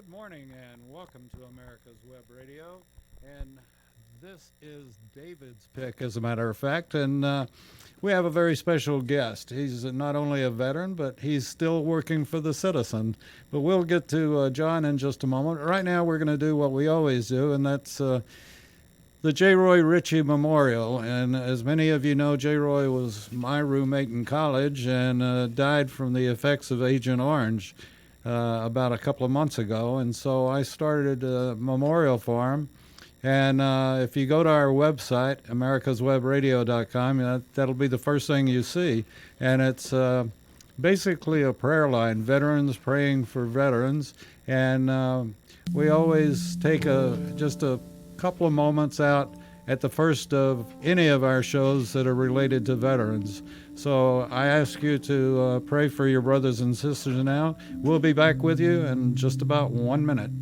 Good morning and welcome to America's Web Radio. And this is David's pick, as a matter of fact. And we have a very special guest. He's not only a veteran, but he's still working for the Citizen. But we'll get to John in just a moment. Right now, we're going to do what we always do, and that's the J. Roy Ritchie Memorial. And as many of you know, J. Roy was my roommate in college and died from the effects of Agent Orange about a couple of months ago. And so I started a memorial for him. And if you go to our website, americaswebradio.com, that'll be the first thing you see. And it's basically a prayer line, veterans praying for veterans. And we always take just a couple of moments out at the first of any of our shows that are related to veterans. So I ask you to pray for your brothers and sisters now. We'll be back with you in just about 1 minute.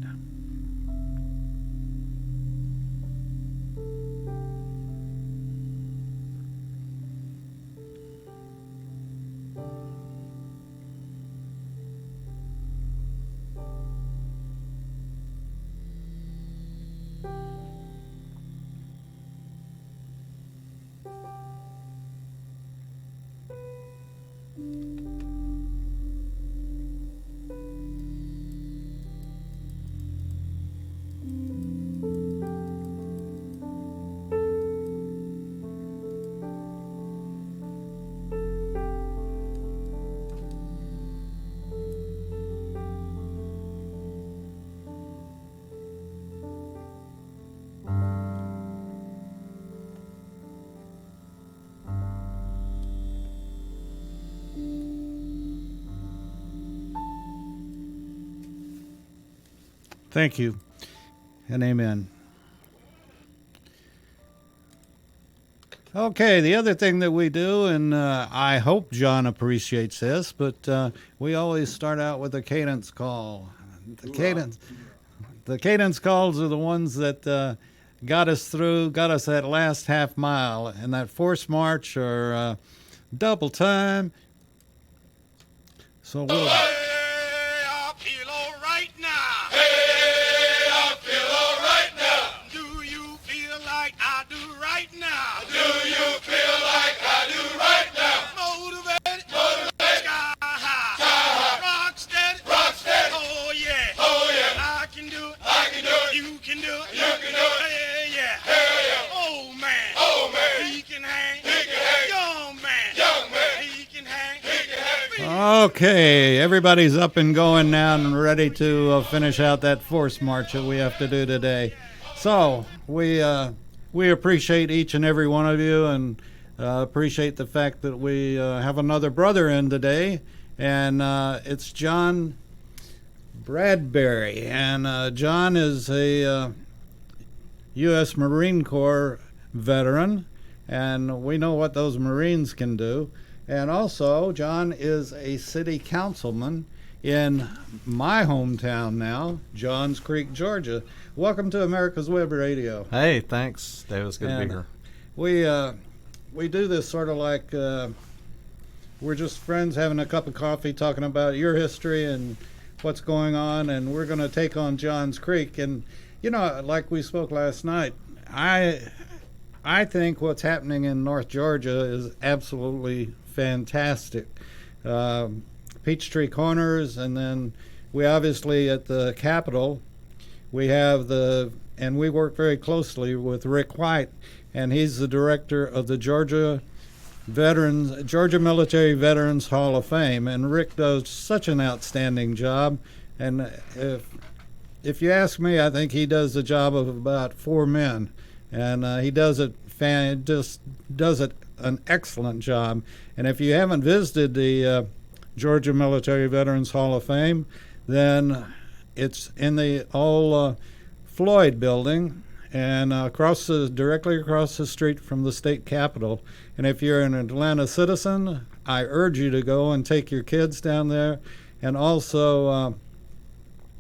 Thank you, and amen. Okay, the other thing that we do, and I hope John appreciates this, but we always start out with a cadence call. The cadence calls are the ones that got us that last half mile, and that forced march or double time. So we'll... Okay, everybody's up and going now and ready to finish out that force march that we have to do today. So we appreciate each and every one of you, and appreciate the fact that we have another brother in today, and it's John Bradberry. And John is a U.S. Marine Corps veteran, and we know what those Marines can do. And also, John is a city councilman in my hometown now, Johns Creek, Georgia. Welcome to America's Web Radio. Hey, thanks, Dave. It's good to be here. We do this sort of like we're just friends having a cup of coffee, talking about your history and what's going on, and we're going to take on Johns Creek. And, you know, like we spoke last night, I think what's happening in North Georgia is absolutely fantastic. Peachtree Corners, and then we obviously at the Capitol, we have and we work very closely with Rick White, and he's the director of the Georgia Military Veterans Hall of Fame, and Rick does such an outstanding job. And if you ask me, I think he does the job of about 4 men, and he does it an excellent job. And if you haven't visited the Georgia Military Veterans Hall of Fame, then it's in the old Floyd building, and directly across the street from the state capitol. And if you're an Atlanta citizen, I urge you to go and take your kids down there. And also,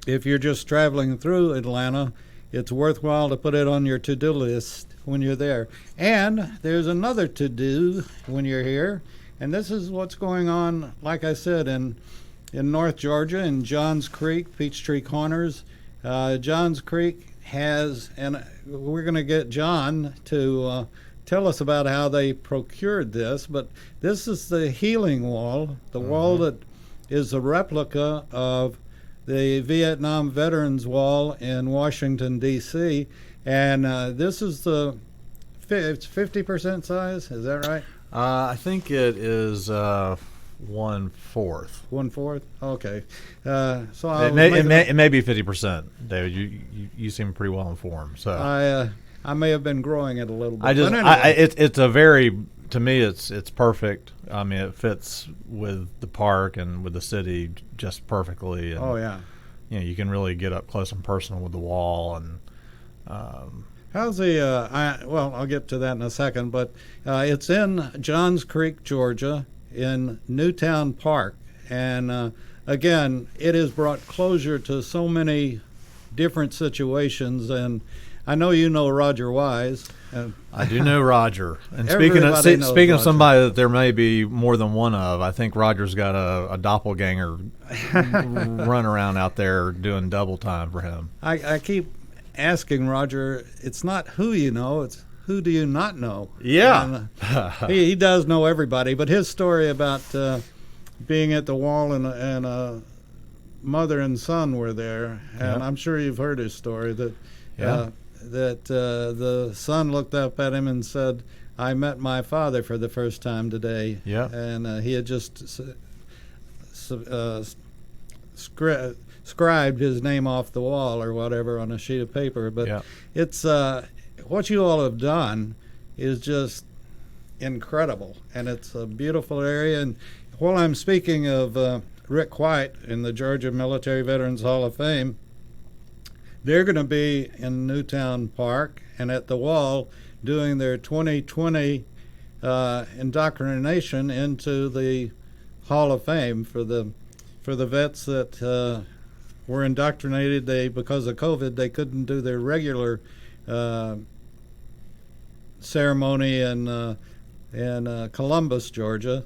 if you're just traveling through Atlanta, it's worthwhile to put it on your to-do list when you're there. And there's another to-do when you're here, and this is what's going on, like I said, in in North Georgia, in Johns Creek, Peachtree Corners. Johns Creek has, and we're going to get John to tell us about how they procured this, but this is the healing wall, the wall that is a replica of the Vietnam Veterans Wall in Washington, D.C., and this is it's 50% size, is that right? I think it is 1/4. 1/4? Okay. So It may be 50%, David. You seem pretty well informed. So I may have been growing it a little bit. It's a very, to me, it's perfect. I mean, it fits with the park and with the city just perfectly. And, oh yeah. You can really get up close and personal with the wall. And how's the? I'll get to that in a second. But it's in Johns Creek, Georgia, in Newtown Park, and again, it has brought closure to so many different situations. And I know you know Roger Wise. I do know Roger. And Everybody knows speaking of Roger. somebody that there may be more than one of, I think Roger's got a doppelganger run around out there doing double time for him. I keep asking Roger, it's not who you know, it's who do you not know? Yeah. And, he does know everybody, but his story about being at the wall and a mother and son were there, and I'm sure you've heard his story that the son looked up at him and said, "I met my father for the first time today." Yeah. And he had just scribed his name off the wall or whatever on a sheet of paper. But it's what you all have done is just incredible, and it's a beautiful area. And while I'm speaking of Rick White in the Georgia Military Veterans Hall of Fame, they're going to be in Newtown Park and at the wall doing their 2020 indoctrination into the Hall of Fame for the vets that were indoctrinated. Because of COVID, they couldn't do their regular ceremony in Columbus, Georgia,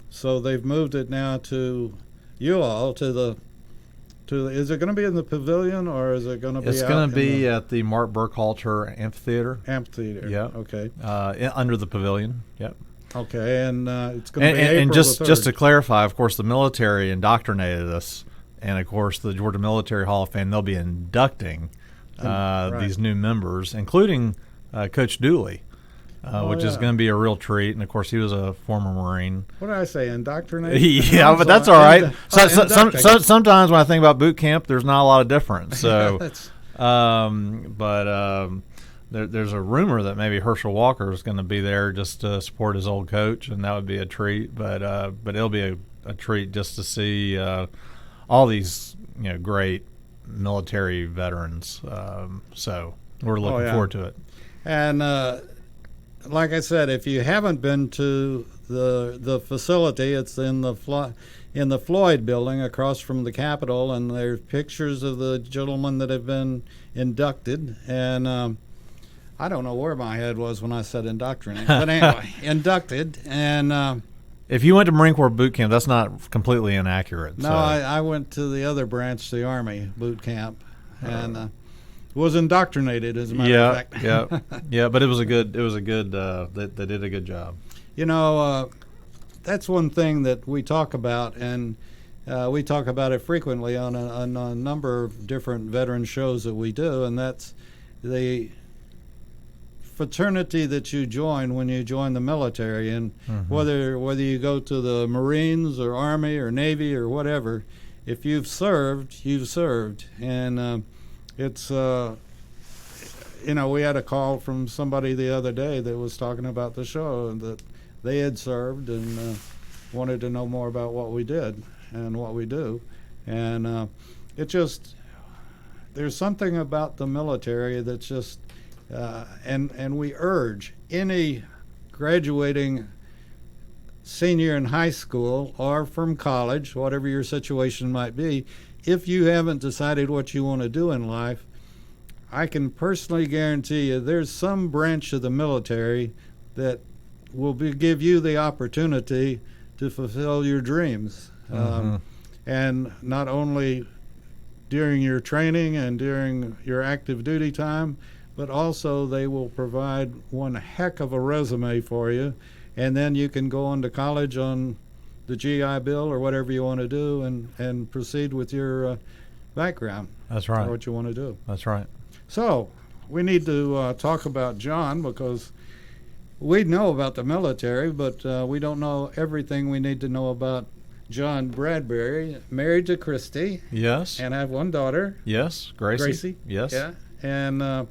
so they've moved it now to you all is it going to be in the pavilion, or is it going to be? It's going to be at the Mark Burkhalter Amphitheater. Yeah. Okay. Under the pavilion. Yep. Okay, and it's going to be April and the 3rd. just to clarify, of course, the military indoctrinated us, and of course, the Georgia Military Hall of Fame, they'll be inducting these new members, including Coach Dooley. Which is going to be a real treat. And, of course, he was a former Marine. What did I say, indoctrinated? Yeah, but that's all right. Sometimes when I think about boot camp, there's not a lot of difference. So, there's a rumor that maybe Herschel Walker is going to be there just to support his old coach, and that would be a treat. But it'll be a treat just to see all these great military veterans. So we're looking forward to it. And like I said, if you haven't been to the facility, it's in the Floyd building across from the Capitol, and there's pictures of the gentlemen that have been inducted. And I don't know where my head was when I said indoctrinated, but anyway, inducted. And if you went to Marine Corps boot camp, that's not completely inaccurate. No, so. I went to the other branch, the Army boot camp, and was indoctrinated, as a matter of fact. Yeah, but it was a good. They did a good job. That's one thing that we talk about, and we talk about it frequently on a number of different veteran shows that we do, and that's the fraternity that you join when you join the military. And whether you go to the Marines or Army or Navy or whatever, if you've served, you've served. And it's we had a call from somebody the other day that was talking about the show, and that they had served and wanted to know more about what we did and what we do. And there's something about the military that's just and we urge any graduating senior in high school or from college, whatever your situation might be, if you haven't decided what you want to do in life, I can personally guarantee you there's some branch of the military that will give you the opportunity to fulfill your dreams. and not only during your training and during your active duty time, but also they will provide one heck of a resume for you, and then you can go on to college on the GI Bill or whatever you want to do, and proceed with your background. That's right. Or what you want to do. That's right. So we need to talk about John, because we know about the military, but we don't know everything we need to know about John Bradberry, married to Christy. Yes. And have one daughter. Yes. Gracie. Yes. Yeah. And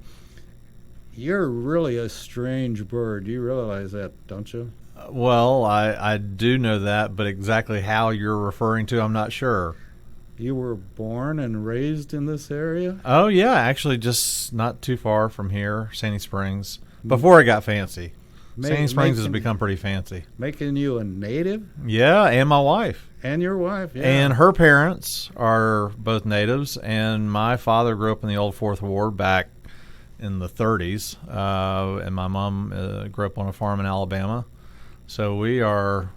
you're really a strange bird. You realize that, don't you? Well, I do know that, but exactly how you're referring to, I'm not sure. You were born and raised in this area? Oh, yeah. Actually, just not too far from here, Sandy Springs, before it got fancy. Sandy Springs has become pretty fancy. Making you a native? Yeah, and my wife. And your wife, yeah. And her parents are both natives, and my father grew up in the old Fourth Ward back in the 30s, and my mom grew up on a farm in Alabama. So we're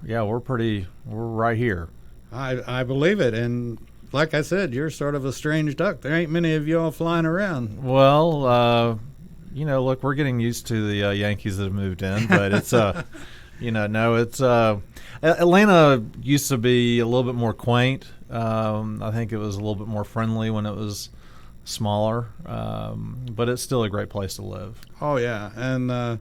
right here. I believe it, and like I said, you're sort of a strange duck. There ain't many of y'all flying around. Well, look, we're getting used to the Yankees that have moved in, but it's Atlanta used to be a little bit more quaint. I think it was a little bit more friendly when it was smaller, but it's still a great place to live. Oh yeah, and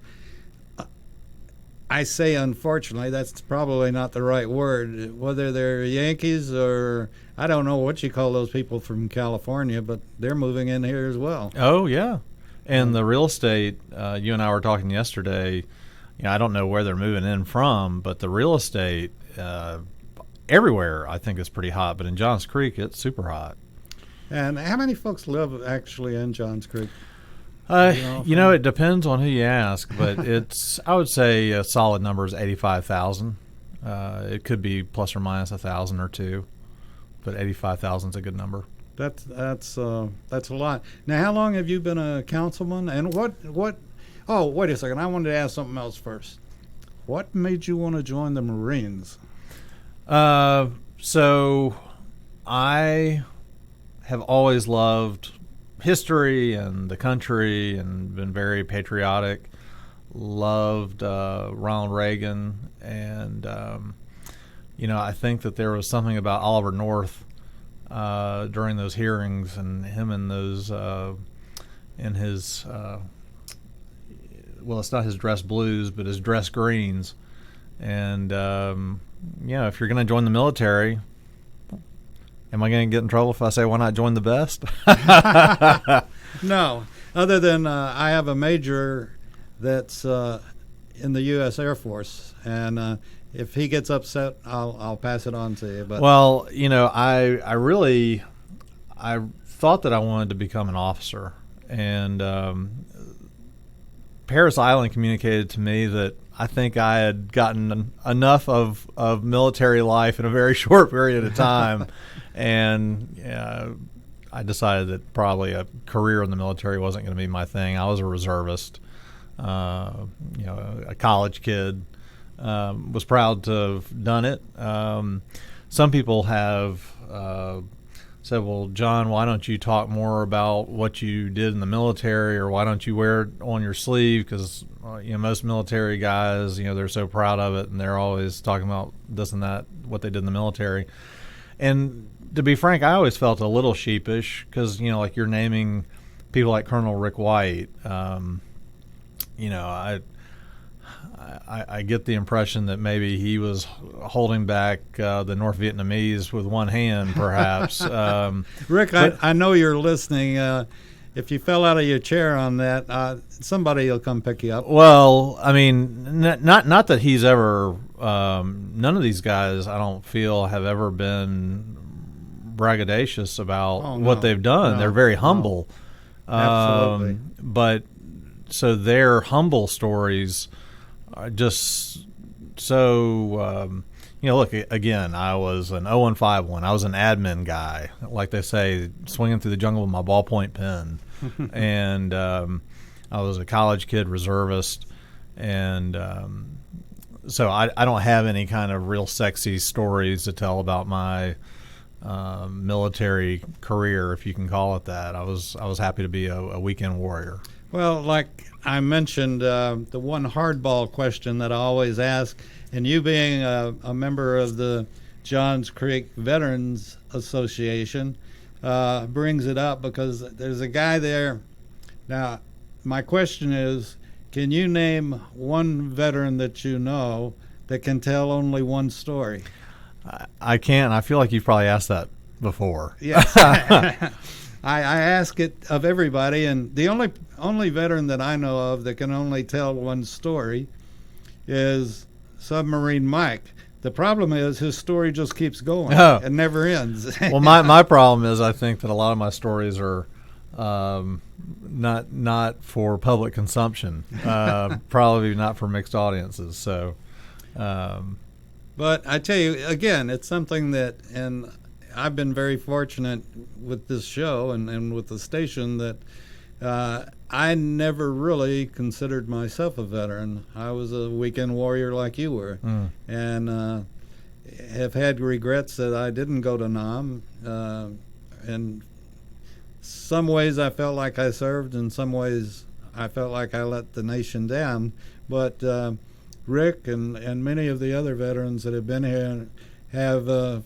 I say unfortunately, that's probably not the right word. Whether they're Yankees or I don't know what you call those people from California, but they're moving in here as well. Oh yeah, and the real estate. You and I were talking yesterday. I don't know where they're moving in from, but the real estate everywhere I think is pretty hot. But in Johns Creek, it's super hot. And how many folks live actually in Johns Creek? It depends on who you ask, but I would say a solid number is 85,000. It could be plus or minus 1,000 or two, but 85,000 is a good number. That's a lot. Now, how long have you been a councilman? And what? Oh, wait a second. I wanted to ask something else first. What made you want to join the Marines? So I have always loved history and the country and been very patriotic. Loved Ronald Reagan, and I think that there was something about Oliver North during those hearings, and him in those in his it's not his dress blues, but his dress greens. And if you're going to join the military, am I going to get in trouble if I say why not join the best? No, other than I have a major that's in the U.S. Air Force, and if he gets upset, I'll pass it on to you. But well, I thought that I wanted to become an officer, and Paris Island communicated to me that I think I had gotten enough of military life in a very short period of time, and I decided that probably a career in the military wasn't going to be my thing. I was a reservist, a college kid, was proud to have done it. Some people have said, well, John, why don't you talk more about what you did in the military, or why don't you wear it on your sleeve? Because most military guys, they're so proud of it, and they're always talking about this and that, what they did in the military. And to be frank, I always felt a little sheepish because, like you're naming people like Colonel Rick White. I get the impression that maybe he was holding back the North Vietnamese with one hand, perhaps. Rick, I know you're listening. If you fell out of your chair on that, somebody will come pick you up. Well, I mean, not that he's ever. None of these guys, I don't feel, have ever been braggadocious about what they've done. They're very humble. Absolutely. But so their humble stories are just so. Look, again, I was an 0-5-1. I was an admin guy, like they say, swinging through the jungle with my ballpoint pen. And I was a college kid, reservist. And so I don't have any kind of real sexy stories to tell about my military career, if you can call it that. I was happy to be a weekend warrior. Well, like I mentioned, the one hardball question that I always ask, and you being a member of the Johns Creek Veterans Association brings it up because there's a guy there. Now, my question is, can you name one veteran that you know that can tell only one story? I can't. I feel like you've probably asked that before. Yes. I ask it of everybody, and the only veteran that I know of that can only tell one story is Submarine Mike. The problem is his story just keeps going. Oh. It never ends. Well, my problem is I think that a lot of my stories are not for public consumption, probably not for mixed audiences. So, but I tell you, again, it's something that, and I've been very fortunate with this show and with the station that I never really considered myself a veteran. I was a weekend warrior like you were, and have had regrets that I didn't go to Nam. In some ways I felt like I served, in some ways I felt like I let the nation down. But Rick and many of the other veterans that have been here have,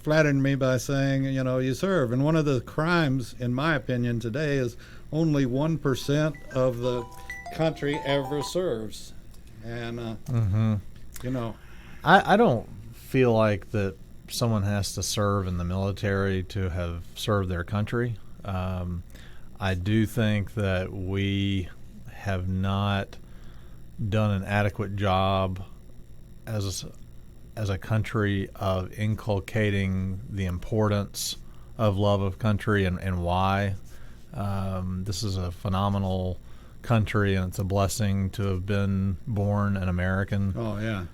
flattered me by saying, you serve. And one of the crimes, in my opinion, today is only 1% of the country ever serves. And, I don't feel like that someone has to serve in the military to have served their country. I do think that we have not done an adequate job as a country of inculcating the importance of love of country and why. This is a phenomenal country, and it's a blessing to have been born an American. Oh, yeah.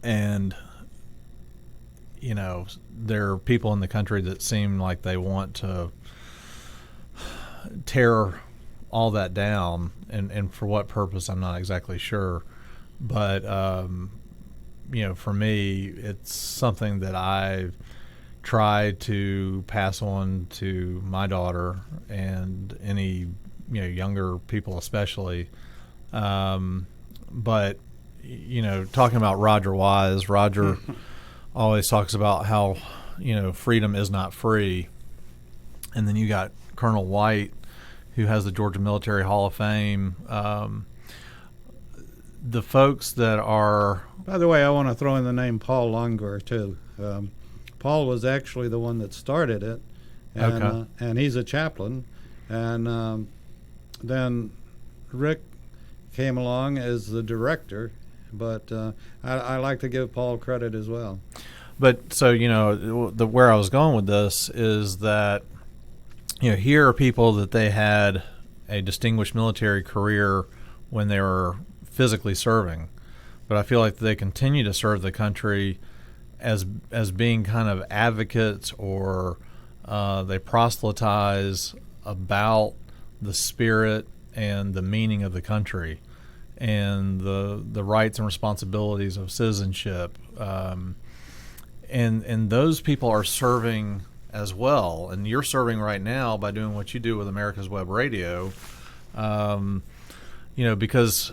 And, there are people in the country that seem like they want to tear all that down, and for what purpose, I'm not exactly sure. But, for me, it's something that I try to pass on to my daughter and any, younger people especially. But, talking about Roger Wise, Roger always talks about how, freedom is not free. And then you got Colonel White, who has the Georgia Military Hall of Fame. The folks that are... By the way, I want to throw in the name Paul Longer, too. Paul was actually the one that started it, and, Okay. And he's a chaplain. And then Rick came along as the director, but I like to give Paul credit as well. But so, where I was going with this is that, here are people that they had a distinguished military career when they were physically serving, but I feel like they continue to serve the country as being kind of advocates, or they proselytize about the spirit and the meaning of the country and the rights and responsibilities of citizenship. And those people are serving as well. And you're serving right now by doing what you do with America's Web Radio. Because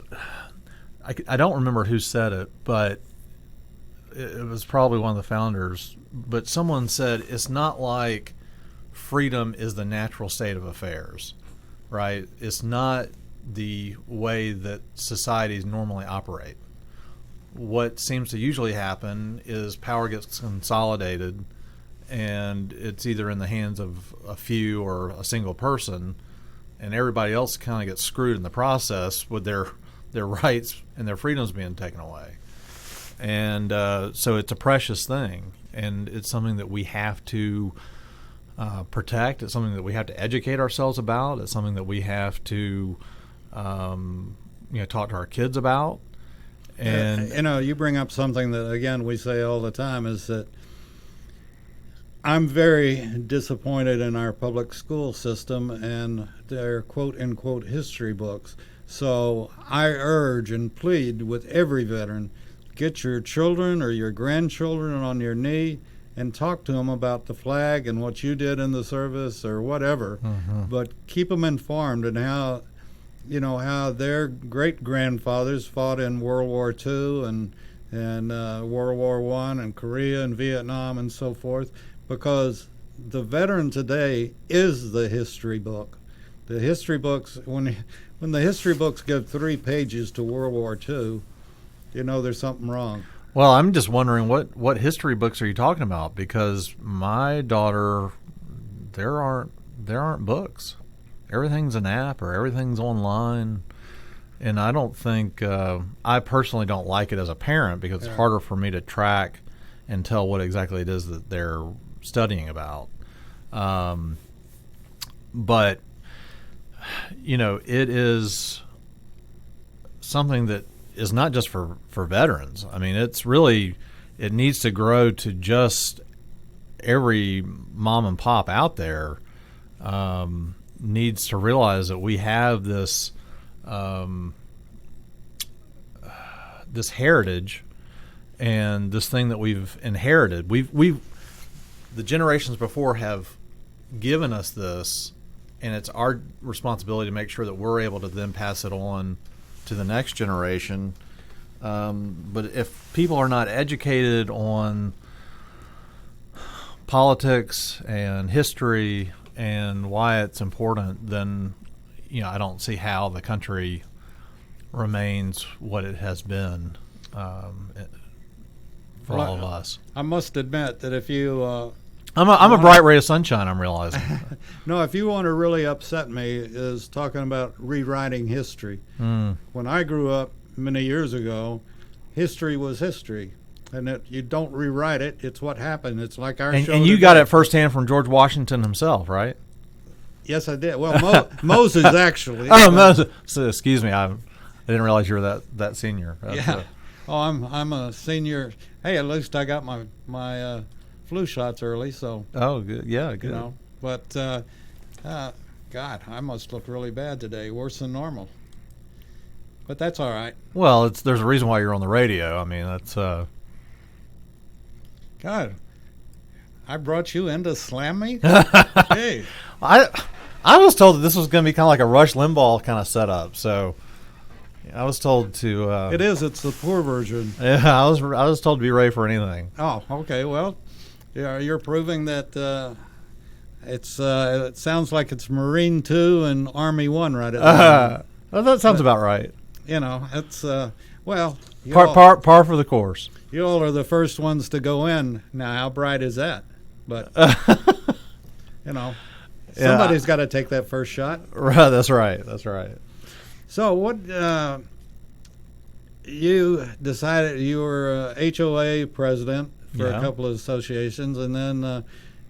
I don't remember who said it, but it was probably one of the founders. But someone said it's not like freedom is the natural state of affairs, right? It's not the way that societies normally operate. What seems to usually happen is power gets consolidated, and it's either in the hands of a few or a single person, and everybody else kind of gets screwed in the process with their rights and their freedoms being taken away. And so it's a precious thing, and it's something that we have to protect. It's something that we have to educate ourselves about. It's something that we have to talk to our kids about. And you bring up something that, again, we say all the time, is that I'm very disappointed in our public school system and their quote-unquote history books. So I urge and plead with every veteran, get your children or your grandchildren on your knee and talk to them about the flag and what you did in the service or whatever, but keep them informed and how their great grandfathers fought in World War II and World War I and Korea and Vietnam and so forth, because the veteran today is the history book. The history books, when the history books give 3 pages to World War II, there's something wrong. Well, I'm just wondering what history books are you talking about? Because my daughter, there aren't books. Everything's an app or everything's online, and I don't think I personally don't like it as a parent because it's harder for me to track and tell what exactly it is that they're studying about. But it is something that is not just for veterans. I mean, it needs to grow to just every mom and pop out there needs to realize that we have this this heritage and this thing that we've inherited. The generations before have given us this, and it's our responsibility to make sure that we're able to then pass it on to the next generation. But if people are not educated on politics and history and why it's important, then I don't see how the country remains what it has been for all of us. I must admit that if you I'm a bright ray of sunshine, I'm realizing. No, if you want to really upset me, is talking about rewriting history. When I grew up many years ago, history was history, and you don't rewrite it. It's what happened. It's like our show. And you got it firsthand from George Washington himself, right? Yes, I did. Well, Moses actually. Oh, Moses. So, excuse me, I didn't realize you were that senior. Yeah. I'm a senior. Hey, at least I got my flu shots early, so. Oh, good. Yeah, good. But God, I must look really bad today, worse than normal. But that's all right. Well, there's a reason why you're on the radio. I mean, that's. God, I brought you in to slam me. Hey, I was told that this was going to be kind of like a Rush Limbaugh kind of setup, so. I was told to. It is. It's the poor version. Yeah, I was told to be ready for anything. Oh, okay. Well, yeah, you're proving that it sounds like it's Marine 2 and Army 1 right at the moment. Well, that sounds about right. It's well. Par for the course. You all are the first ones to go in. Now, how bright is that? But somebody's got to take that first shot. Right. That's right. That's right. So what you decided you were HOA president for a couple of associations, and then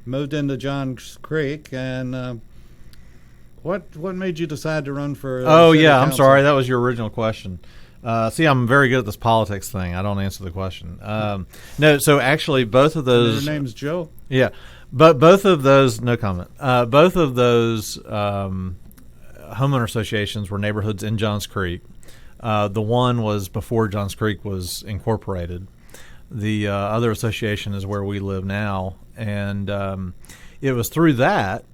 moved into Johns Creek. And what made you decide to run for? City I'm Council? sorry, that was your original question. See, I'm very good at this politics thing. I don't answer the question. No, so actually, both of those. Your name's Joe. Yeah, but both of those. No comment. Both of those. Homeowner associations were neighborhoods in Johns Creek. The one was before Johns Creek was incorporated. The other association is where we live now, and it was through that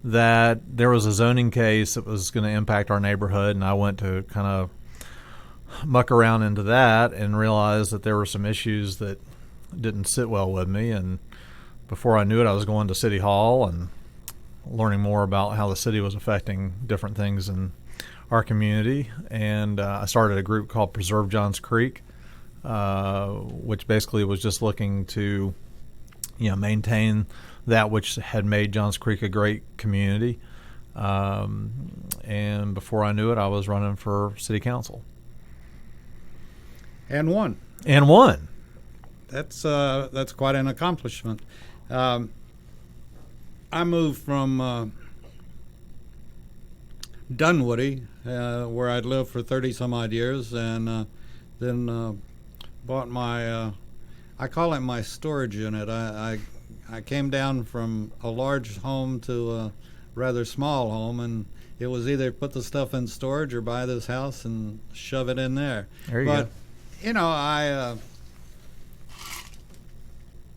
there was a zoning case that was going to impact our neighborhood, and I went to kind of muck around into that and realized that there were some issues that didn't sit well with me, and before I knew it, I was going to City Hall and learning more about how the city was affecting different things in our community, and I started a group called Preserve Johns Creek, which basically was just looking to, maintain that which had made Johns Creek a great community. And before I knew it, I was running for city council. And won. That's quite an accomplishment. I moved from Dunwoody, where I'd lived for 30-some-odd years, and then bought my, I call it my storage unit. I came down from a large home to a rather small home, and it was either put the stuff in storage or buy this house and shove it in there. There you go. But,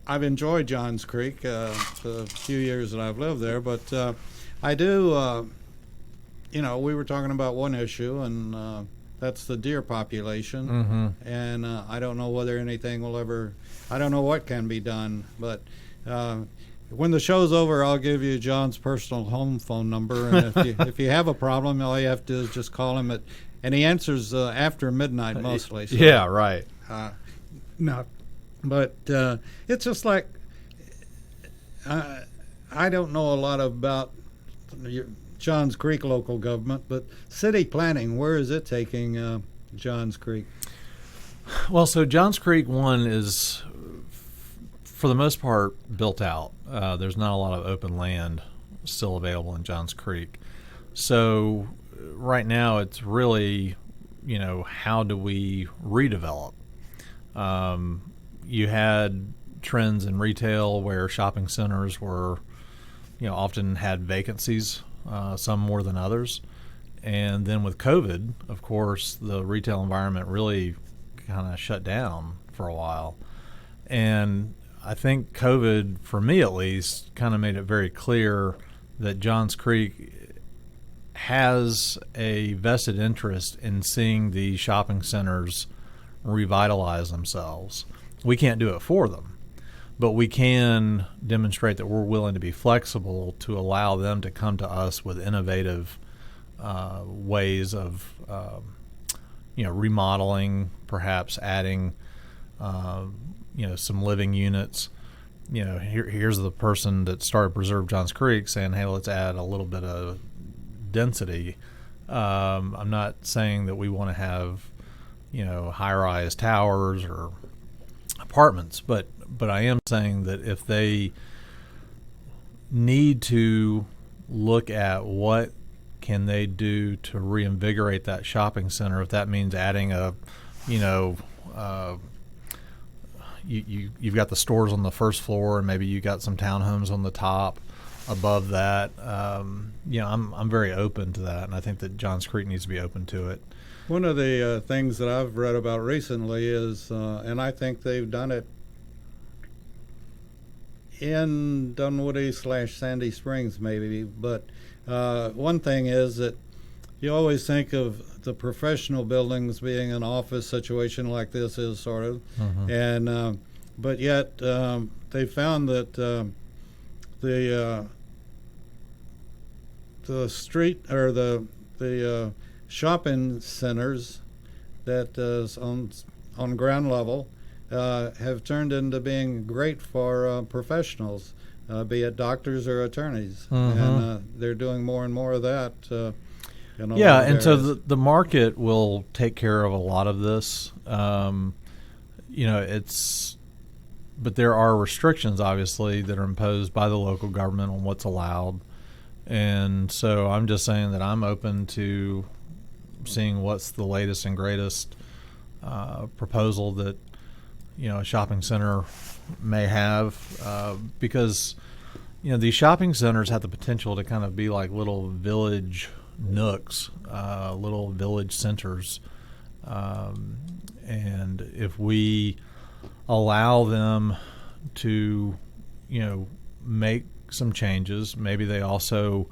I've enjoyed Johns Creek the few years that I've lived there, but I do. We were talking about one issue, and that's the deer population. Mm-hmm. And I don't know whether anything will ever. I don't know what can be done, but. When the show's over, I'll give you John's personal home phone number, and if you have a problem, all you have to do is just call him and he answers after midnight mostly. So, yeah, right. No, but it's just like I don't know a lot about Johns Creek local government, but city planning, where is it taking Johns Creek? Well, so Johns Creek 1 is, for the most part, built out. There's not a lot of open land still available in Johns Creek. So right now it's really, how do we redevelop? You had trends in retail where shopping centers were, often had vacancies, some more than others. And then with COVID, of course, the retail environment really kind of shut down for a while. And I think COVID, for me at least, kind of made it very clear that Johns Creek has a vested interest in seeing the shopping centers revitalize themselves. We can't do it for them, but we can demonstrate that we're willing to be flexible to allow them to come to us with innovative ways of, remodeling, perhaps adding some living units. Here's the person that started Preserve Johns Creek saying, hey, let's add a little bit of density. I'm not saying that we want to have, high-rise towers or apartments, but I am saying that if they need to look at what can they do to reinvigorate that shopping center, if that means adding you've got the stores on the first floor, and maybe you got some townhomes on the top above that. I'm very open to that, and I think that Johns Creek needs to be open to it. One of the things that I've read about recently is, and I think they've done it in Dunwoody/Sandy Springs, maybe. But one thing is that you always think of the professional buildings being an office situation like this is, sort of, mm-hmm. and but yet they found that the street or the shopping centers that is on ground level have turned into being great for professionals, be it doctors or attorneys, mm-hmm. and they're doing more and more of that. Yeah, and so the market will take care of a lot of this. But there are restrictions, obviously, that are imposed by the local government on what's allowed. And so I'm just saying that I'm open to seeing what's the latest and greatest proposal that, a shopping center may have, because, these shopping centers have the potential to kind of be like little village nooks, little village centers, and if we allow them to make some changes, maybe they also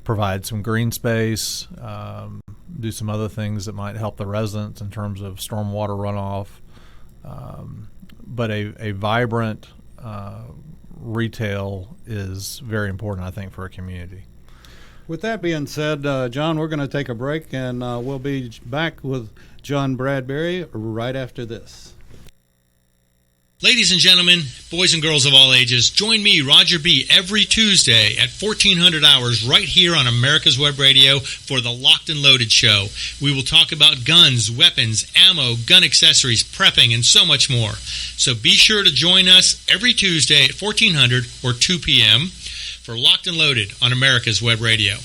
provide some green space, do some other things that might help the residents in terms of stormwater runoff, but a vibrant retail is very important, I think, for a community. With that being said, John, we're going to take a break, and we'll be back with John Bradberry right after this. Ladies and gentlemen, boys and girls of all ages, join me, Roger B., every Tuesday at 1400 hours right here on America's Web Radio for the Locked and Loaded Show. We will talk about guns, weapons, ammo, gun accessories, prepping, and so much more. So be sure to join us every Tuesday at 1400 or 2 p.m. for Locked and Loaded on America's Web Radio.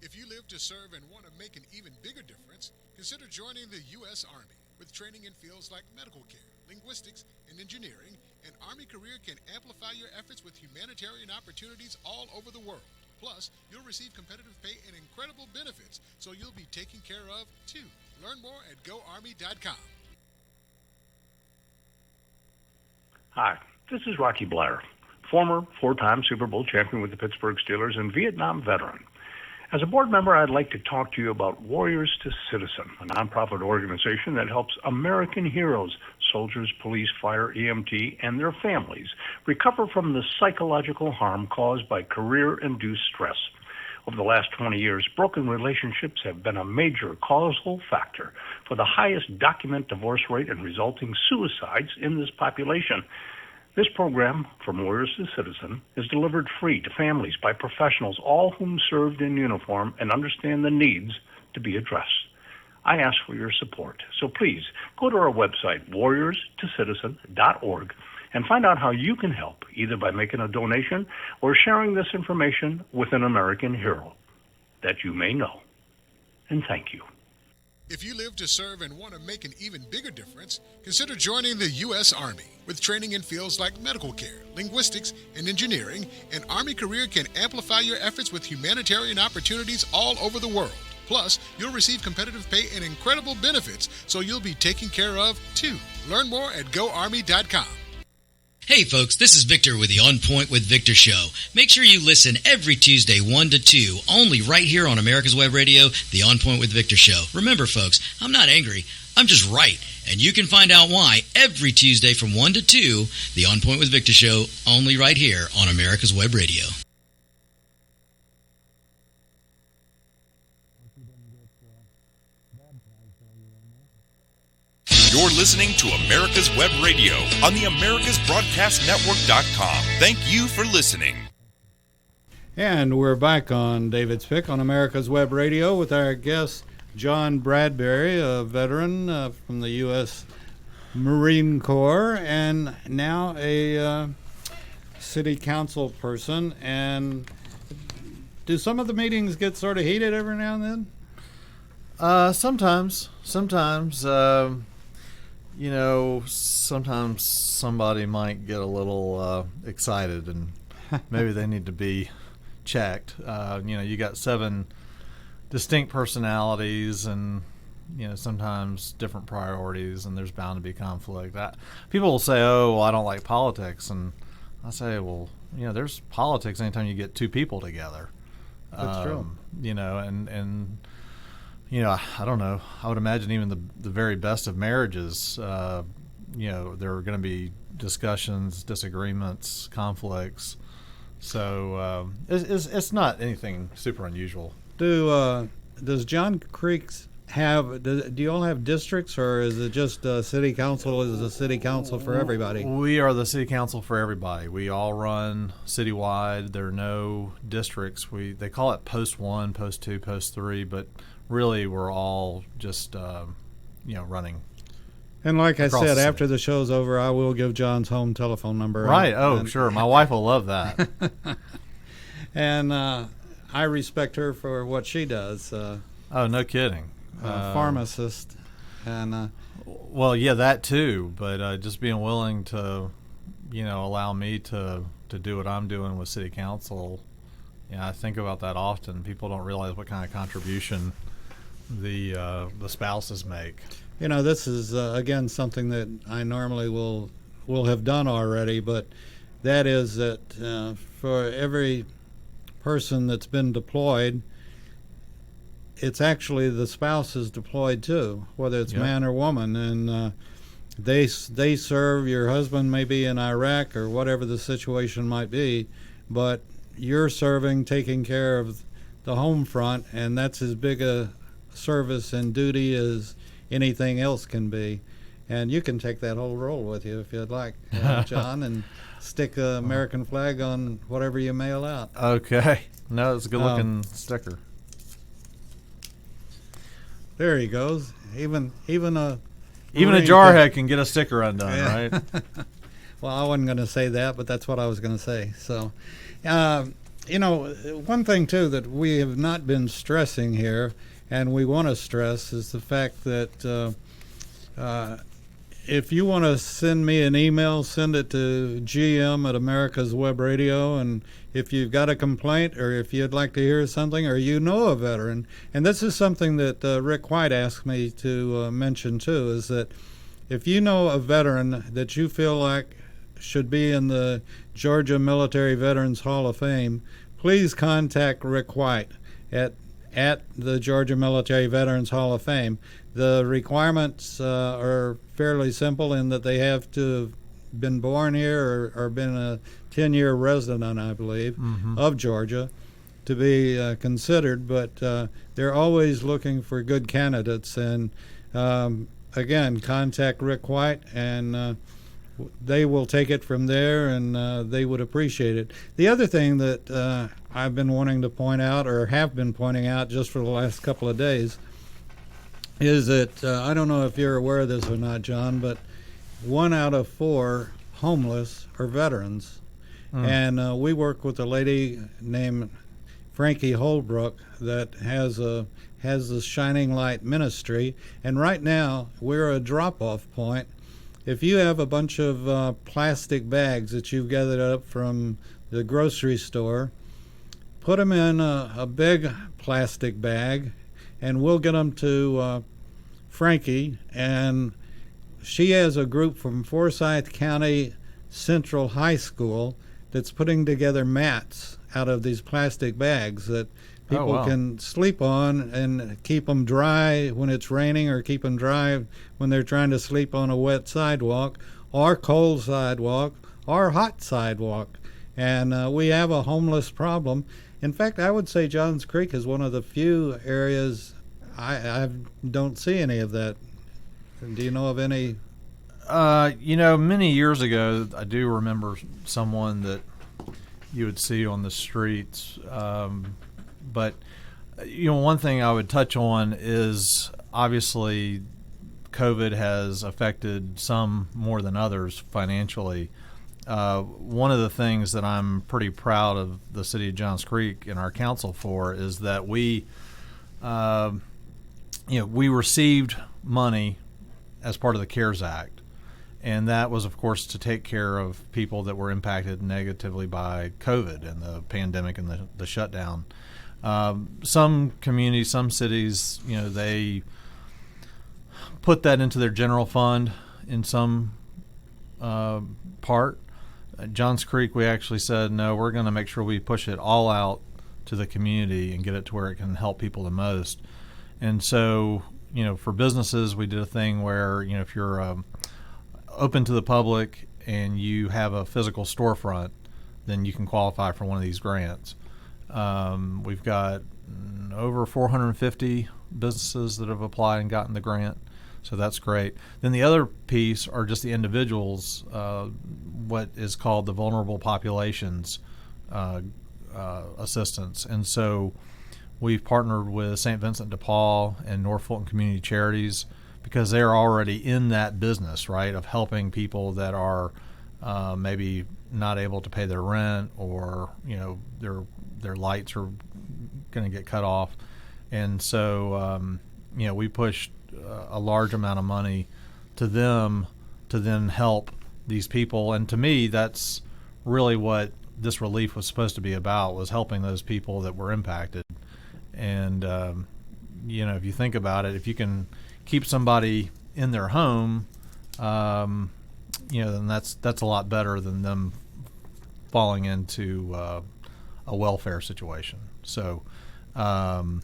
If you live to serve and want to make an even bigger difference, consider joining the U.S. Army. With training in fields like medical care, linguistics, and engineering, an Army career can amplify your efforts with humanitarian opportunities all over the world. Plus, you'll receive competitive pay and incredible benefits, so you'll be taken care of, too. Learn more at GoArmy.com. Hi, this is Rocky Blair, former four-time Super Bowl champion with the Pittsburgh Steelers and Vietnam veteran. As a board member, I'd like to talk to you about Warriors to Citizen, a nonprofit organization that helps American heroes, soldiers, police, fire, EMT, and their families recover from the psychological harm caused by career-induced stress. Over the last 20 years, broken relationships have been a major causal factor for the highest documented divorce rate and resulting suicides in this population. This program, From Warriors to Citizen, is delivered free to families by professionals, all whom served in uniform and understand the needs to be addressed. I ask for your support, so please go to our website, warriorstocitizen.org, and find out how you can help, either by making a donation or sharing this information with an American hero that you may know. And thank you. If you live to serve and want to make an even bigger difference, consider joining the U.S. Army. With training in fields like medical care, linguistics, and engineering, an Army career can amplify your efforts with humanitarian opportunities all over the world. Plus, you'll receive competitive pay and incredible benefits, so you'll be taken care of, too. Learn more at GoArmy.com. Hey folks, this is Victor with the On Point with Victor show. Make sure you listen every Tuesday 1 to 2, only right here on America's Web Radio, the On Point with Victor show. Remember folks, I'm not angry, I'm just right. And you can find out why every Tuesday from 1 to 2, the On Point with Victor show, only right here on America's Web Radio. You're listening to America's Web Radio on the AmericasBroadcastNetwork.com. Thank you for listening. And we're back on David's Pick on America's Web Radio with our guest, John Bradberry, a veteran from the U.S. Marine Corps and now a city council person. And do some of the meetings get sort of heated every now and then? Sometimes. Sometimes somebody might get a little excited and maybe they need to be checked. You got 7 distinct personalities and, sometimes different priorities, and there's bound to be conflict. People will say, oh, well, I don't like politics. And I say, well, there's politics anytime you get 2 people together. That's true. I don't know. I would imagine even the very best of marriages, there are going to be discussions, disagreements, conflicts. So it's not anything super unusual. Does John Creek's do you all have districts, or is it just city council is a city council for everybody? We are the city council for everybody. We all run citywide. There are no districts. They call it post 1, post 2, post 3, but really we're all just running. And like I said, after the show's over, I will give John's home telephone number. Right. Sure. My wife will love that. And I respect her for what she does. No kidding. Pharmacist. And well, yeah, that too. But just being willing to, allow me to do what I'm doing with city council. I think about that often. People don't realize what kind of contribution the spouses make. This is again something that I normally will have done already, but that is that for every person that's been deployed, it's actually the spouse is deployed too, whether it's man or woman, and they serve. Your husband may be in Iraq or whatever the situation might be, but you're serving, taking care of the home front, and that's as big a service and duty as anything else can be. And you can take that whole roll with you if you'd like, John, and stick an American flag on whatever you mail out. Okay. No, it's a good-looking sticker. There he goes. Even a jarhead can get a sticker undone, right? Well, I wasn't going to say that, but that's what I was going to say. So, one thing, too, that we have not been stressing here, and we want to stress, is the fact that if you want to send me an email, send it to GM at America's Web Radio, and if you've got a complaint or if you'd like to hear something or a veteran, and this is something that Rick White asked me to mention too, is that if you know a veteran that you feel like should be in the Georgia Military Veterans Hall of Fame, please contact Rick White at the Georgia Military Veterans Hall of Fame. The requirements are fairly simple in that they have to have been born here or been a 10-year resident, I believe, of Georgia to be considered, but they're always looking for good candidates. And again, contact Rick White, and they will take it from there, and they would appreciate it. The other thing that I've been wanting to point out, or have been pointing out just for the last couple of days, is that I don't know if you're aware of this or not, John, but 1 out of 4 homeless are veterans. And we work with a lady named Frankie Holbrook that has the Shining Light Ministry, and right now we're a drop-off point. If you have a bunch of plastic bags that you've gathered up from the grocery store, put them in a big plastic bag, and we'll get them to Frankie, and she has a group from Forsyth County Central High School that's putting together mats out of these plastic bags that people can sleep on and keep them dry when it's raining, or keep them dry when they're trying to sleep on a wet sidewalk or cold sidewalk or hot sidewalk. And we have a homeless problem. In fact, I would say Johns Creek is one of the few areas I don't see any of that. Do you know of any? Many years ago, I do remember someone that you would see on the streets. But, one thing I would touch on is obviously COVID has affected some more than others financially. One of the things that I'm pretty proud of the city of Johns Creek and our council for is that we received money as part of the CARES Act. And that was, of course, to take care of people that were impacted negatively by COVID and the pandemic and the shutdown. Some communities, some cities, they put that into their general fund in some part. Johns Creek, we actually said, no, we're going to make sure we push it all out to the community and get it to where it can help people the most. And so, for businesses, we did a thing where, if you're open to the public and you have a physical storefront, then you can qualify for one of these grants. We've got over 450 businesses that have applied and gotten the grant, so that's great. Then the other piece are just the individuals, what is called the vulnerable populations assistance. And so we've partnered with St. Vincent de Paul and North Fulton Community Charities, because they're already in that business, right, of helping people that are maybe not able to pay their rent, or their lights are going to get cut off. And so we pushed a large amount of money to them to then help these people. And to me, that's really what this relief was supposed to be about, was helping those people that were impacted. And if you think about it, if you can keep somebody in their home, then that's a lot better than them falling into a welfare situation. So, but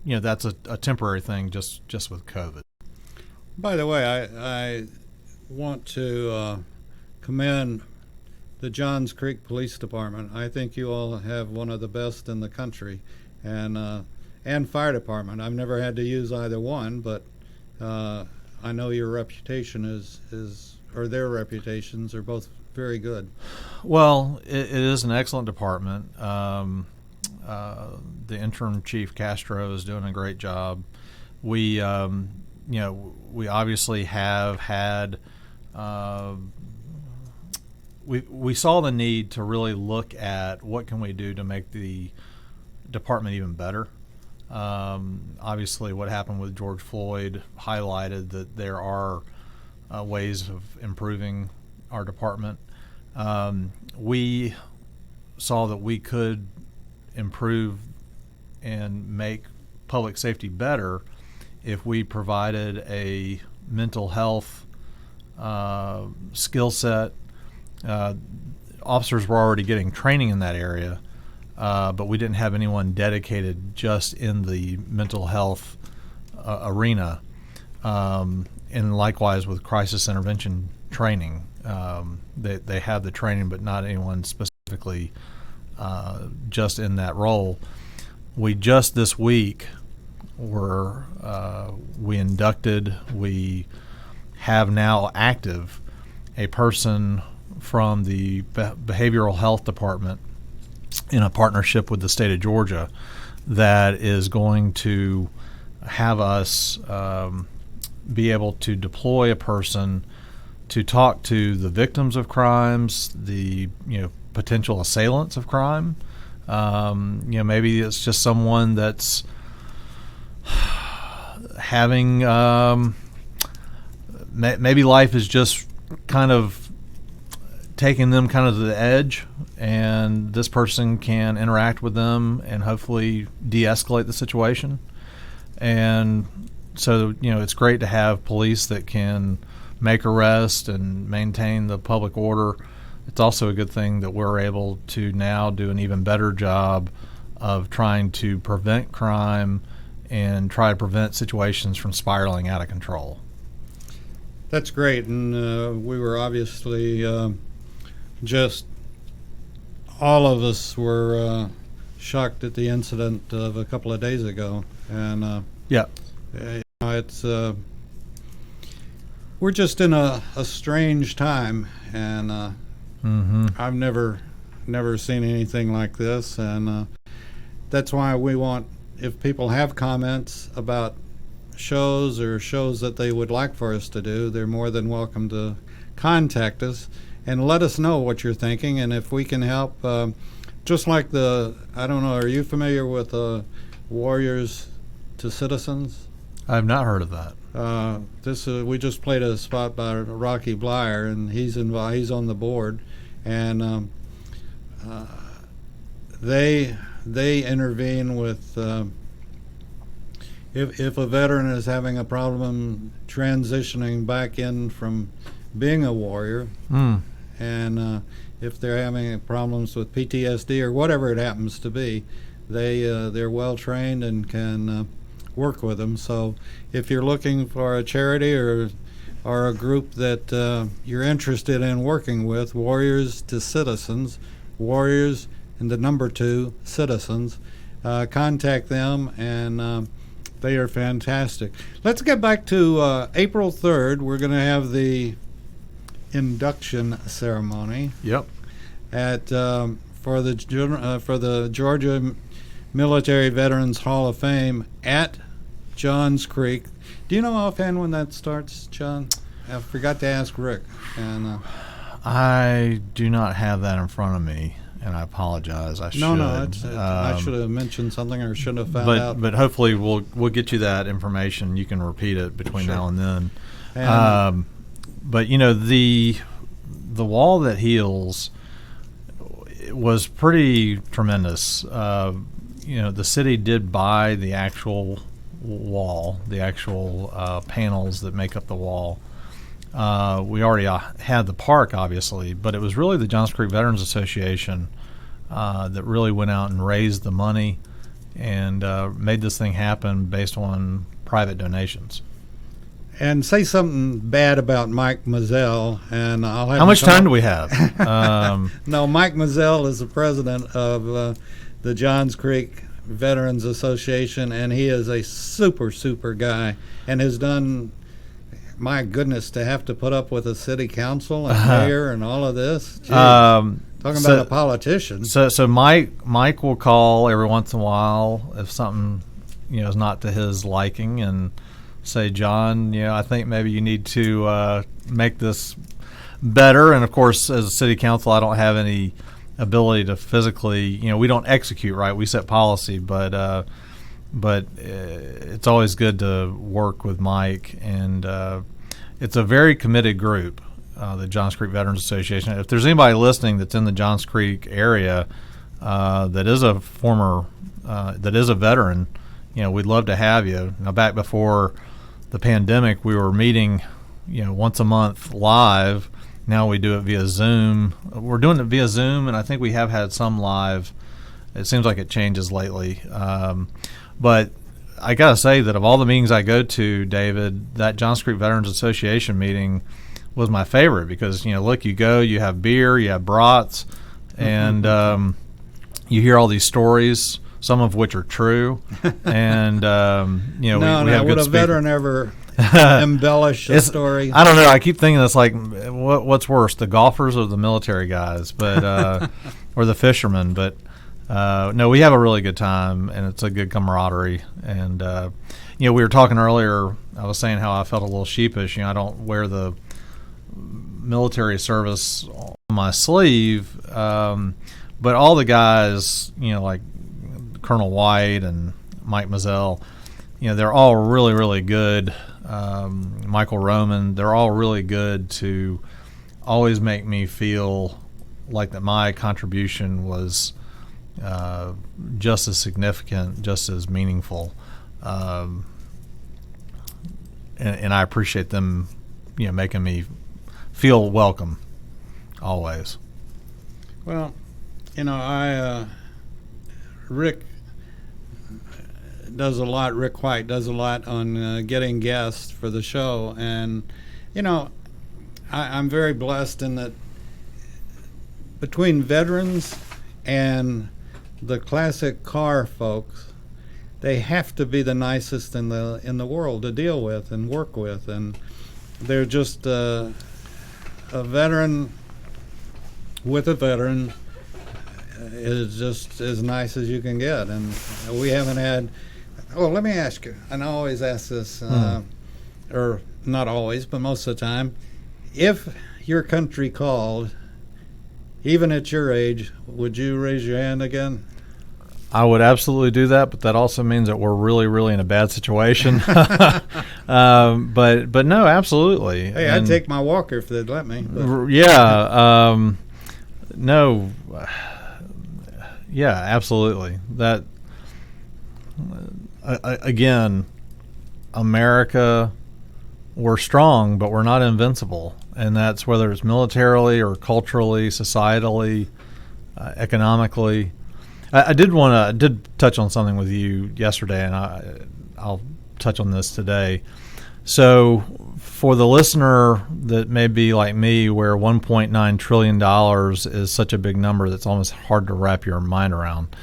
that's a temporary thing, just with COVID. By the way, I want to commend the Johns Creek Police Department. I think you all have one of the best in the country, and fire department. I've never had to use either one, but I know your reputation or their reputations are both very good. Well, it is an excellent department. The interim chief Castro is doing a great job. We obviously have had. We saw the need to really look at what can we do to make the department even better. Obviously, what happened with George Floyd highlighted that there are ways of improving our department. We saw that we could improve and make public safety better if we provided a mental health skill set. Officers were already getting training in that area, but we didn't have anyone dedicated just in the mental health arena. And likewise with crisis intervention training, they have the training, but not anyone specifically just in that role. We just this week we have now active a person from the behavioral health department in a partnership with the state of Georgia that is going to have us be able to deploy a person to talk to the victims of crimes, the potential assailants of crime. Maybe it's just someone that's having maybe life is just kind of taking them kind of to the edge, and this person can interact with them and hopefully de-escalate the situation. And so, it's great to have police that can make arrests and maintain the public order. It's also a good thing that we're able to now do an even better job of trying to prevent crime and try to prevent situations from spiraling out of control. That's great, and we were obviously just all of us were shocked at the incident of a couple of days ago, and it's we're just in a strange time, and I've never seen anything like this, and that's why we want, if people have comments about shows or shows that they would like for us to do, they're more than welcome to contact us and let us know what you're thinking, and if we can help. Just like I don't know, are you familiar with Warriors to Citizens? I've not heard of that. We just played a spot by Rocky Blyer, and he's involved. He's on the board, and they intervene with if a veteran is having a problem transitioning back in from being a warrior, and if they're having problems with PTSD or whatever it happens to be, they're well trained and can work with them. So if you're looking for a charity or a group that you're interested in working with, Warriors to Citizens, Warriors and the number 2 Citizens, contact them, and they are fantastic. Let's get back to April 3rd. We're going to have the induction ceremony. Yep. At for the Georgia Military Veterans Hall of Fame at Johns Creek. Do you know offhand when that starts, John? I forgot to ask Rick. And I do not have that in front of me, and I apologize. I should. No, I should have mentioned something or should have found out. But hopefully we'll get you that information. You can repeat it between now and then. But the wall that heals was pretty tremendous. The city did buy the actual wall, the actual panels that make up the wall. We already had the park, obviously, but it was really the Johns Creek Veterans Association that really went out and raised the money and made this thing happen based on private donations. And say something bad about Mike Mazzell, and I'll have. How much time do we have? No, Mike Mazzell is the president of the Johns Creek Veterans Association, and he is a super guy, and has done. My goodness, to have to put up with a city council and mayor and all of this. Talking about a politician. So Mike will call every once in a while if something is not to his liking, and say, John, I think maybe you need to make this better. And of course, as a city council, I don't have any ability to physically, we don't execute, right? We set policy, but it's always good to work with Mike, and it's a very committed group, the Johns Creek Veterans Association. If there's anybody listening that's in the Johns Creek area that is a veteran, we'd love to have you. Now, back before the pandemic, we were meeting once a month live. Now we do it via Zoom. We're doing it via Zoom, and I think we have had some live. It seems like it changes lately. But I got to say that of all the meetings I go to, David, that Johns Creek Veterans Association meeting was my favorite because, look, you go, you have beer, you have brats, and you hear all these stories, some of which are true. And, we have would good a veteran ever embellish a story? I don't know. I keep thinking it's like, what's worse, the golfers or the military guys, but or the fishermen. But no, we have a really good time, and it's a good camaraderie. And we were talking earlier. I was saying how I felt a little sheepish. I don't wear the military service on my sleeve, but all the guys, like Colonel White and Mike Mazzell, they're all really, really good. Michael Roman, they're all really good to always make me feel like that my contribution was just as significant, just as meaningful, and I appreciate them, making me feel welcome always. Well, Rick does a lot. Rick White does a lot on getting guests for the show, and I'm very blessed in that between veterans and the classic car folks, they have to be the nicest in the world to deal with and work with, and they're just a veteran with a veteran is just as nice as you can get. And we haven't had. Oh, let me ask you, and I always ask this, or not always, but most of the time, if your country called, even at your age, would you raise your hand again? I would absolutely do that, but that also means that we're really, really in a bad situation. But no, absolutely. Hey, I'd take my walker if they'd let me. But. Yeah, no, yeah, absolutely. That again, America, we're strong, but we're not invincible, and that's whether it's militarily or culturally, societally, economically. I did touch on something with you yesterday, and I'll touch on this today. So for the listener that may be like me, where $1.9 trillion is such a big number that's almost hard to wrap your mind around.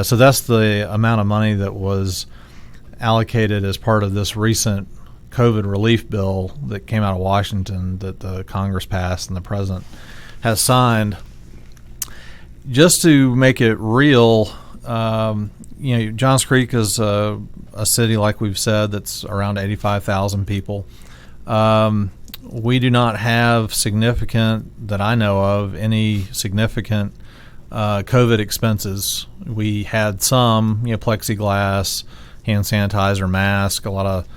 So that's the amount of money that was allocated as part of this recent COVID relief bill that came out of Washington that the Congress passed and the President has signed. Just to make it real, Johns Creek is a city, like we've said, that's around 85,000 people. We do not have significant, that I know of, any significant COVID expenses. We had some, plexiglass, hand sanitizer, mask, a lot of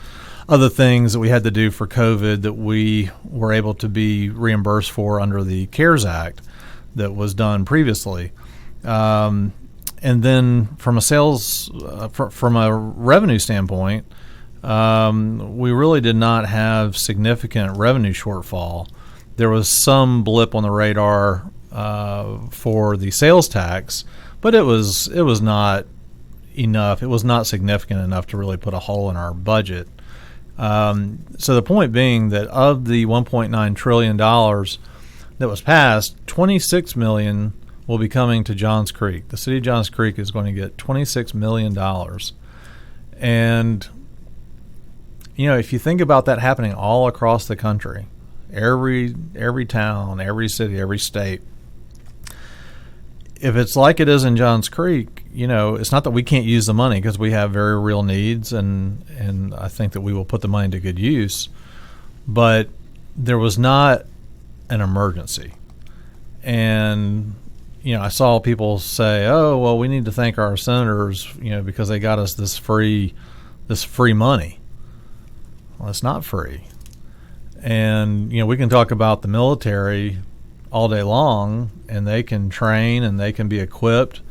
other things that we had to do for COVID that we were able to be reimbursed for under the CARES Act that was done previously. And then from a sales, from a revenue standpoint, we really did not have significant revenue shortfall. There was some blip on the radar for the sales tax, but it was not enough. It was not significant enough to really put a hole in our budget. So the point being that of the $1.9 trillion that was passed, $26 million will be coming to Johns Creek. The city of Johns Creek is going to get $26 million. And, if you think about that happening all across the country, every town, every city, every state, if it's like it is in Johns Creek, it's not that we can't use the money, because we have very real needs, and I think that we will put the money to good use. But there was not an emergency. And, I saw people say, oh, well, we need to thank our senators, because they got us this free money. Well, it's not free. And, we can talk about the military all day long, and they can train and they can be equipped.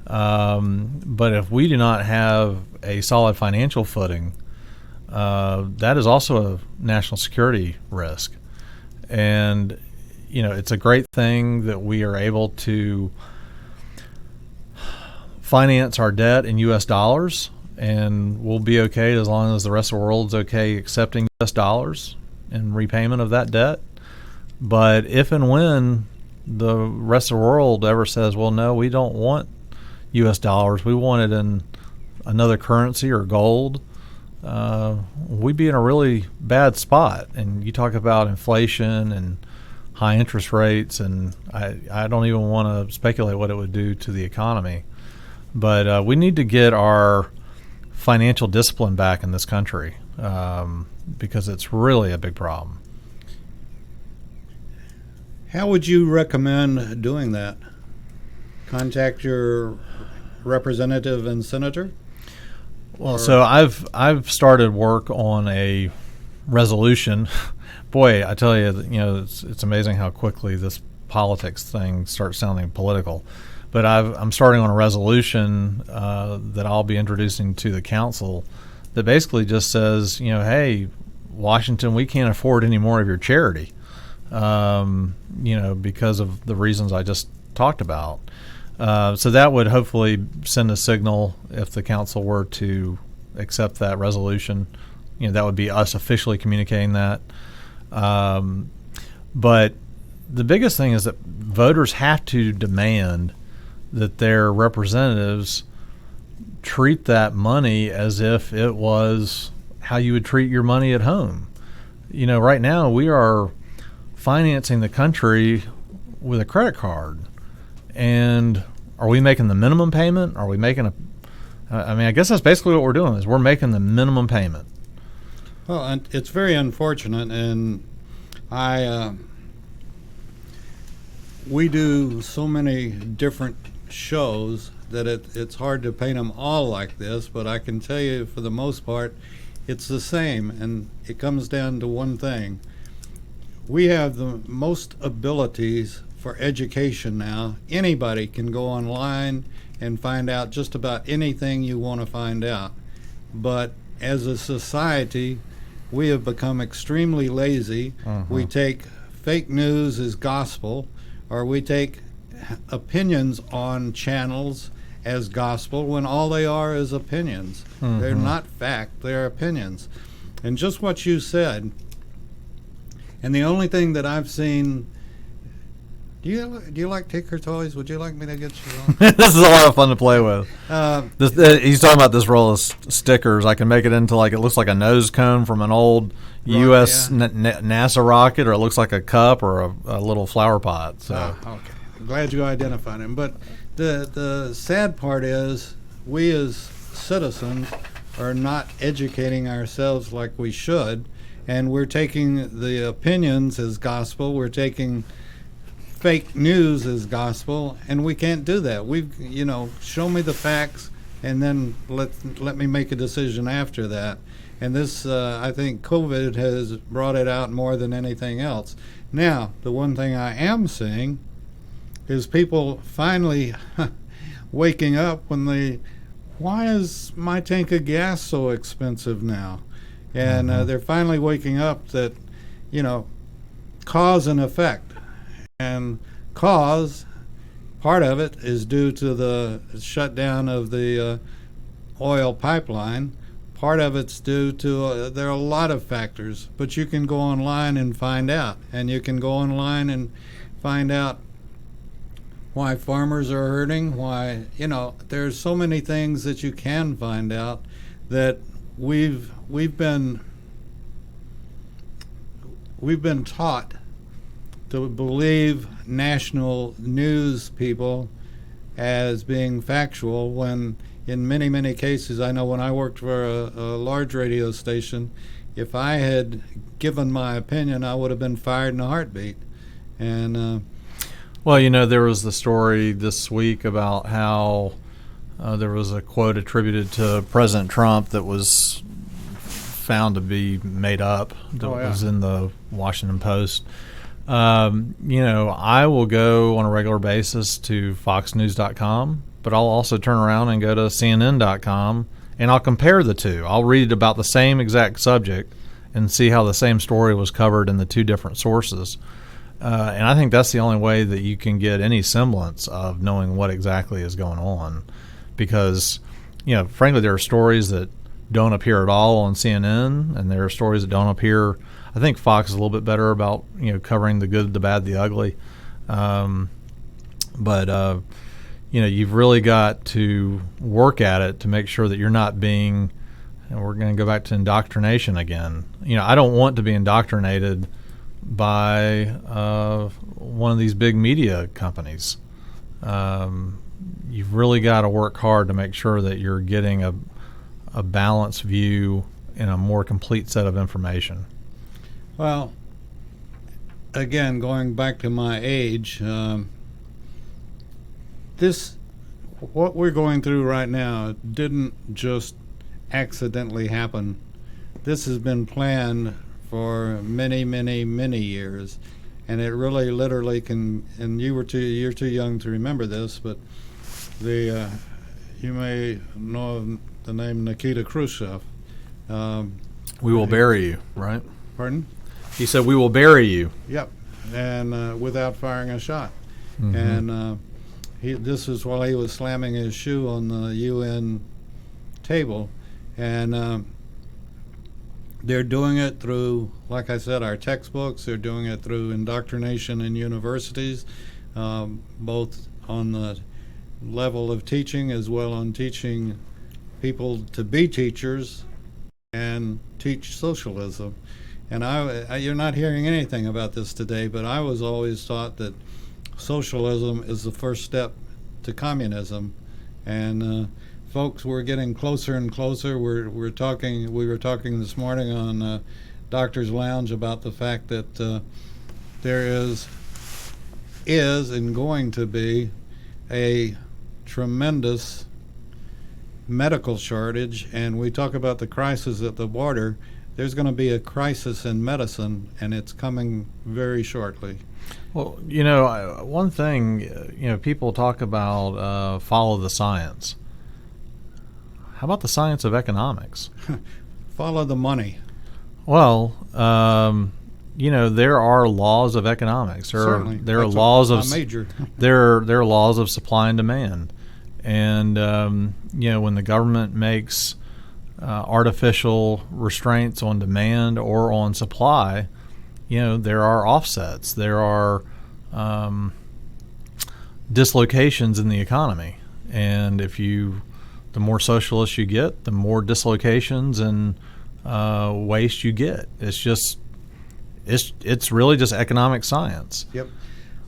But if we do not have a solid financial footing, that is also a national security risk. And, it's a great thing that we are able to finance our debt in U.S. dollars, and we'll be okay as long as the rest of the world's okay accepting U.S. dollars in repayment of that debt. But if and when the rest of the world ever says, well, no, we don't want U.S. dollars, we want it in another currency or gold, we'd be in a really bad spot. And you talk about inflation and high interest rates, and I don't even want to speculate what it would do to the economy. But we need to get our financial discipline back in this country, because it's really a big problem. How would you recommend doing that? Contact your representative and senator? Well, so I've started work on a resolution. Boy, I tell you, it's amazing how quickly this politics thing starts sounding political. But I'm starting on a resolution that I'll be introducing to the council that basically just says, hey, Washington, we can't afford any more of your charity, because of the reasons I just talked about. So that would hopefully send a signal if the council were to accept that resolution. That would be us officially communicating that. But the biggest thing is that voters have to demand that their representatives treat that money as if it was how you would treat your money at home. Right now we are financing the country with a credit card. And are we making the minimum payment? Are we making I guess that's basically what we're doing, is we're making the minimum payment. Well, and it's very unfortunate, and we do so many different shows that it's hard to paint them all like this, but I can tell you for the most part, it's the same, and it comes down to one thing. We have the most abilities for education now. Anybody can go online and find out just about anything you want to find out. But as a society, we have become extremely lazy. We take fake news as gospel, or we take opinions on channels as gospel when all they are is opinions. They're not fact, they're opinions. And just what you said, and the only thing that I've seen, do you like ticker toys? Would you like me to get you one? This is a lot of fun to play with. He's talking about this roll of stickers. I can make it into it looks like a nose cone from an old U.S. NASA rocket, or it looks like a cup or a little flower pot. So. Okay. I'm glad you identified him. But the sad part is we as citizens are not educating ourselves like we should, and we're taking the opinions as gospel. We're taking fake news as gospel, and we can't do that. Show me the facts, and then let me make a decision after that. And this, I think COVID has brought it out more than anything else. Now, the one thing I am seeing is people finally waking up why is my tank of gas so expensive now? And they're finally waking up that, cause and effect. And cause, part of it is due to the shutdown of the oil pipeline. Part of it's due to, there are a lot of factors, but you can go online and find out. And you can go online and find out why farmers are hurting, why, there's so many things that you can find out that we've been taught to believe national news people as being factual, when in many, many cases, I know when I worked for a large radio station, if I had given my opinion, I would have been fired in a heartbeat. And well, there was the story this week about how there was a quote attributed to President Trump that was found to be made up, that was in the Washington Post. I will go on a regular basis to foxnews.com, but I'll also turn around and go to cnn.com and I'll compare the two. I'll read about the same exact subject and see how the same story was covered in the two different sources. And I think that's the only way that you can get any semblance of knowing what exactly is going on. Because, frankly, there are stories that don't appear at all on CNN, and there are stories that don't appear. I think Fox is a little bit better about, covering the good, the bad, the ugly. But you've really got to work at it to make sure that you're not being, and we're going to go back to indoctrination again. I don't want to be indoctrinated by one of these big media companies. You've really got to work hard to make sure that you're getting a balanced view and a more complete set of information. Well, again, going back to my age, what we're going through right now didn't just accidentally happen. This has been planned for many, many, many years, and it really, literally can. And you're too young to remember this, but you may know the name Nikita Khrushchev. We will bury you, right? Pardon? He said, "We will bury you." Yep, and without firing a shot. Mm-hmm. And this is while he was slamming his shoe on the UN table, and they're doing it through, like I said, our textbooks. They're doing it through indoctrination in universities, both on the level of teaching as well on teaching people to be teachers and teach socialism. And you're not hearing anything about this today, but I was always taught that socialism is the first step to communism. And folks, we're getting closer and closer. We were talking this morning on Doctor's Lounge about the fact that there is and going to be a tremendous medical shortage, and we talk about the crisis at the border. There's going to be a crisis in medicine, and it's coming very shortly. Well, one thing, people talk about follow the science. How about the science of economics? Follow the money. Well, there are laws of economics. Certainly. There are laws of major. there are laws of supply and demand, and when the government makes artificial restraints on demand or on supply, there are offsets. There are dislocations in the economy, and the more socialist you get, the more dislocations and waste you get. It's really just economic science. Yep.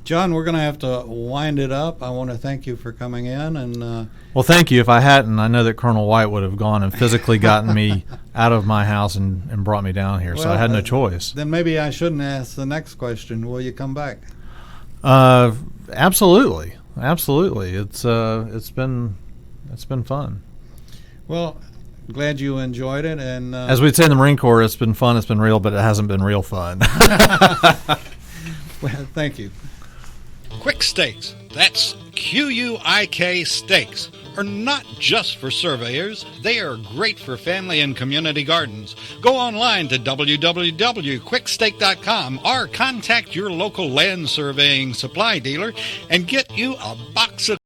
John, we're going to have to wind it up. I want to thank you for coming in. And well, thank you. If I hadn't, I know that Colonel White would have gone and physically gotten me out of my house and brought me down here, so I had no choice. Then maybe I shouldn't ask the next question. Will you come back? Absolutely. It's been fun. Well, glad you enjoyed it. And as we'd say in the Marine Corps, it's been fun, it's been real, but it hasn't been real fun. Well, thank you. Quick Stakes, that's QUIK Stakes, are not just for surveyors. They are great for family and community gardens. Go online to www.quickstake.com or contact your local land surveying supply dealer and get you a box of